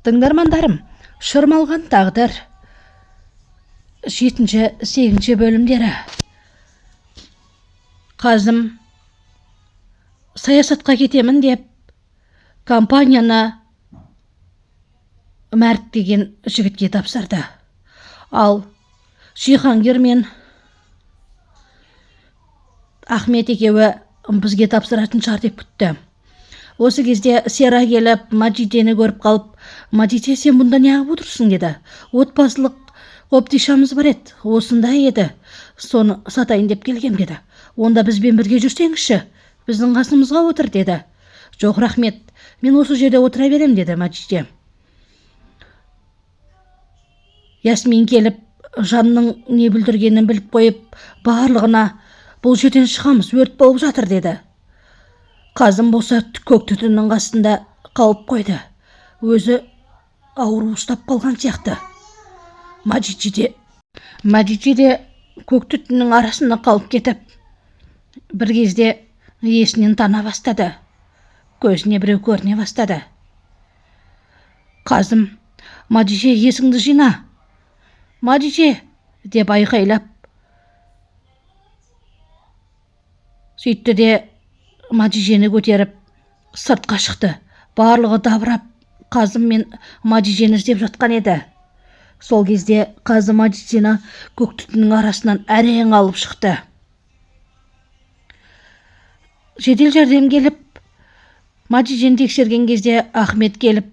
Тыңдармандарым, шырмалған тағдыр 7-8 бөлімдері. Қазым саясатқа кетемін деп компанияны Мәрт деген жігітке тапсырды. Ал Жиһангер мен Ахмет екеуі бізге тапсыратын шығар деп күтті. Осы кезде Сера келіп, Маджидені көріп қалып, «Маджиде, сен бұнда неғып отырсың?» деді. «Отбасылық қобдишамыз бар еді, осындай еді. Соны сатайын деп келгем» деді. «Онда бізбен бірге жүрсеңізші, біздің қасымызға отыр» деді. «Жоқ, рахмет, мен осы жерде отыра берем» деді Маджиде. Ясмин келіп, жанның не бүлдіргенін біліп қойып, барлығына «Бұл жерден шығамыз, өрт болып жатыр» деді. Қазым болса көк түтіннің қасында қалып қойды. Өзі ауру ұстап қалған сияқты. Маджиде де көк түтіннің арасында қалып кетіп, бір кезде есінен тана бастады. Көзіне біреу көріне бастады. Қазым, «Маджиде, есіңді жина! Маджиде!» деп айқайлап. Сөйтті де Маджидені көтеріп сыртқа шықты. Барлығы дабырап Қазым мен Маджидені іздеп жатқан еді. Сол кезде Қазым Маджидені көк түтіннің арасынан әрең алып шықты. Жедел жәрдем келіп, Маджидені тексерген кезде Ахмет келіп,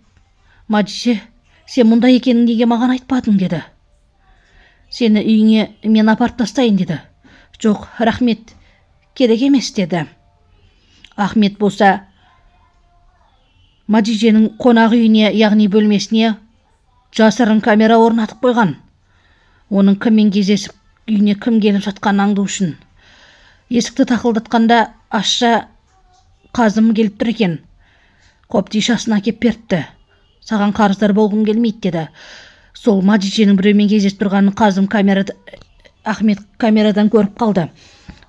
«Маджиде, сен мұнда екенін неге маған айтпадың?» деді. «Сені үйіңе мен апарып тастайын» деді. «Жоқ, рахмет, керек емес» деді. Ахмет болса Маджиденің қонақ үйіне, яғни бөлмесіне жасырын камера орнатып қойған. Оның кіммен кездесіп, үйіне кім келіп жатқанын аңду үшін. Есікті тақылдатқанда ашша Қазым келіп тұр екен. Қобдишасын әкеп беріпті. «Саған қарыздар болғым келмейді» деді. Сол Маджиденің біреумен кездесіп тұрғанын Ахмет камерадан көріп қалды.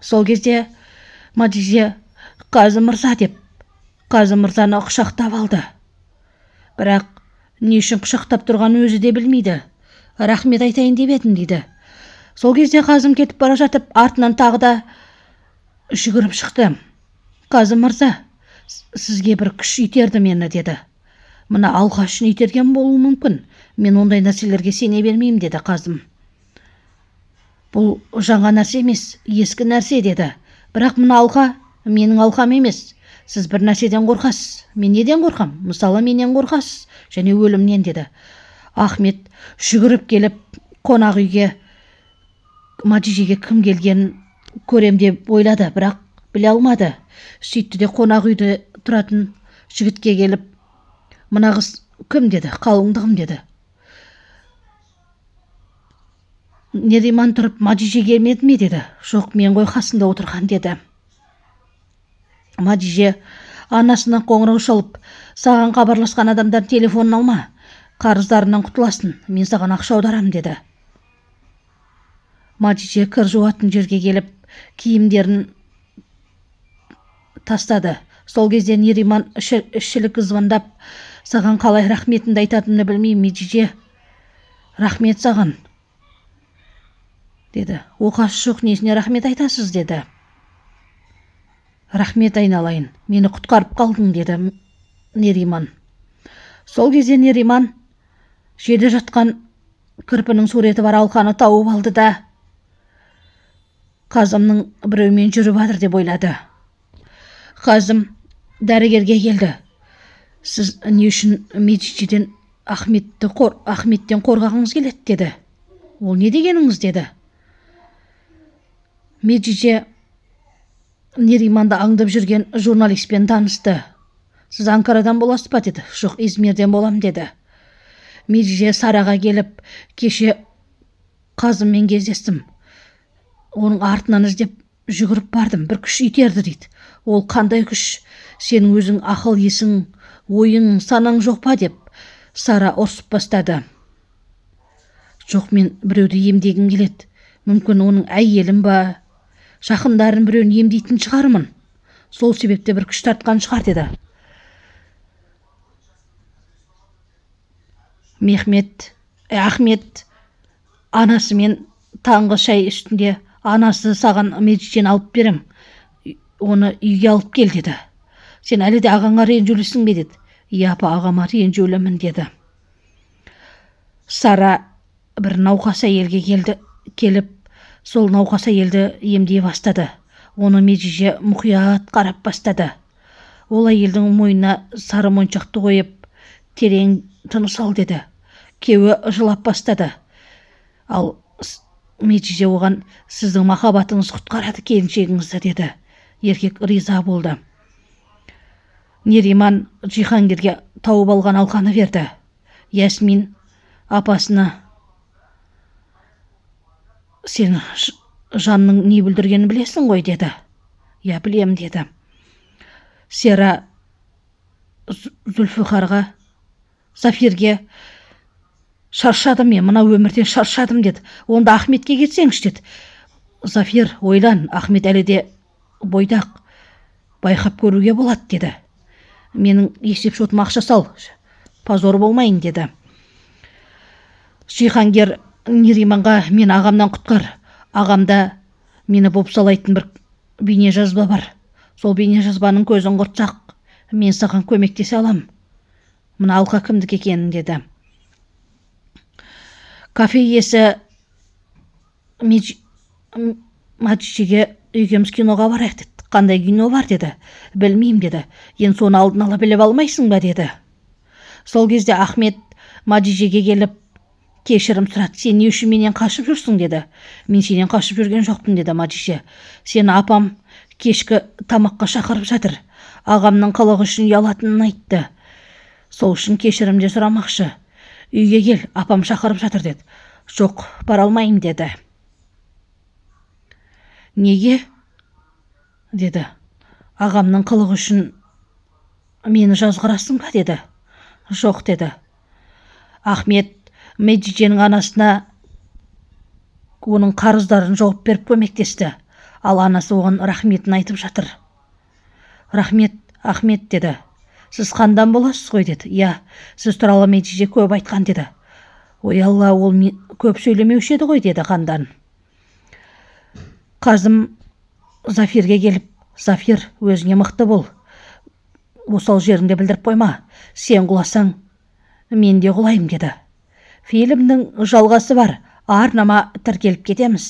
Сол кезде Маджиде «Қазым мырза» деп Қазым мырзаны құшақтап алды. Бірақ не үшін құшақтап тұрған өзі де білмейді. «Рахмет айтайын деп едім» дейді. Сол кезде Қазым кетіп бара жатып, артынан тағы да жүгіріп шықты. «Қазым мырза, сізге бір күш итерді мені» деді. «Мына алқа үшін итерген болуы мүмкін. Мен ондай нәрселерге сене бермеймін» деді Қазым. «Бұл жаңа нәрсе емес, ескі нәрсе» деді. «Бірақ мына алқа менің алқам емес. Сіз бір нәрседен қорқасыз. Мен неден қорқам? Мысалы, менен қорқасыз, және өлімнен» деді. Ахмет жүгіріп келіп қонақ үйге Маджидеге кім келгенін көрем деп ойлады, бірақ біле алмады. Сөйтті де қонақ үйде тұратын жігітке келіп, «Мына қыз кім?» деді. «Қалыңдығым» деді. «Нериман тұрып, Маджиде келмеді ме?» деді. «Жоқ, мен ғой қасында отырған» деді. Маджиде анасына қоңырау шалып, «Саған хабарласқан адамдар телефонын алма, қарыздарынан құтыласың, мен саған ақша аударам» деді. Маджиде кір жуатын жерге келіп, киімдерін тастады. Сол кезде Нериман ішілік звондап, «Саған қалай рахметімді айтатынымды білмеймін, Маджиде. Рахмет саған» деді. «Оқасы жоқ, несіне рахмет айтасыз?» деді. «Рахмет айналайын, мені құтқарып қалдың» деді Нериман. Сол кезде Нериман жерде жатқан кірпінің суреті бар алқаны тауып алды да Қазымның біреумен жүріп жатыр деп ойлады. Қазым дәрігерге келді. «Сіз не үшін Маджидеден Ахметтен қорғағыңыз келеді?» деді. «Ол не дегеніңіз?» деді. Маджиде Нериманды аңдып жүрген журналистпен танысты. «Сіз Анкарадан боласыз ба?» деді. «Жоқ, Измирден болам» деді. Маджиде Сараға келіп, «Кеше Қазыммен кездестім. Оның артынан іздеп жүгіріп бардым, бір күш итерді» дейді. «Ол қандай күш? Сенің өзің ақыл есің, ойың, санаң жоқ па?» деп Сара ұрсып бастады. «Жоқ, мен біреуді емдегім келеді. Мүмкін оның әйелім ба, жақындарын біреуін емдейтін шығармын. Сол себепте бір күш тартқан шығар» деді. Ахмет анасымен таңғы шай үстінде анасы саған Меджиден алып берем, оны үйге алып кел деді. Сен әлі де ағаңа ренжулісің бе деді. Иә апа, ағама ренжулімін деді. Сара бір науқас әйелге келіп, сол науқас әйелді емдей бастады. Оны Меджиже мұқият қарап бастады. Ол әйелдің мойнына сары моншақты қойып, терең тыныс ал деді. Кеуі жылап бастады. Ал Меджиже оған сіздің махаббатыңыз құтқарады келіншегіңізді деді. Еркек риза болды. Нериман Жихангирге тауып алған алқаны берді. Ясмин апасына сен жанның не бүлдіргенін білесің ғой деді. Я білем деді. Сера Зүлфіқарға, Зафирге шаршадым мен, мына өмірден шаршадым деді. Онда Ахметке кетсеңші деді. Зафир ойлан, Ахмет әлі де бойдақ, байқап көруге болады деді. Менің есеп шотыма ақша сал, позор болмайын деді. Жихангер Нериманға мен ағамнан құтқар. Ағамда мені бопсалайтын бір бейне жазба бар. Сол бейне жазбаның көзін құртсақ, мен саған көмектесе алам. Мына алқа кімдікі екенін деді. Кафе иесі Маджиге үйгеміз киноға барайық деді. Қандай кино бар деді. Білмеймін деді. Енді соны алдын ала біліп алмайсың ба деді. Сол кезде Ахмет Маджижеге келіп кешірім сұрады. Сен не үшін менен қашып жүрсің деді. Мен сенен қашып жүрген жоқпын деді Маджиже. Сені апам кешкі тамаққа шақырып жатыр. Ағамның қылығы үшін ұялатынын айтты. Сол үшін кешірімде сұрамақшы. Үйге кел, апам шақырып жатыр деді. Жоқ, бара алмайым деді. Неге? Деді. Ағамның қылығы үшін мені жазғырасың ба деді. Жоқ деді. Ахмет Меджиденің анасына оның қарыздарын жауап беріп көмектесті. Ал анасы оған рахметін айтып жатыр. Рахмет, Ахмет деді. Сіз қандан боласыз ғой деді. Я, сіз туралы Меджиде көп айтқан деді. Ой алла, ол көп сөйлемеуші еді ғой деді қандан. Қазым Зафирге келіп, Зафир, өзіңе мықты бол. Осал жеріңде білдіріп қойма. Сен құласаң, мен де құлайым деді. Фильмнің жалғасы бар. Арнама тіркеліп кетеміз.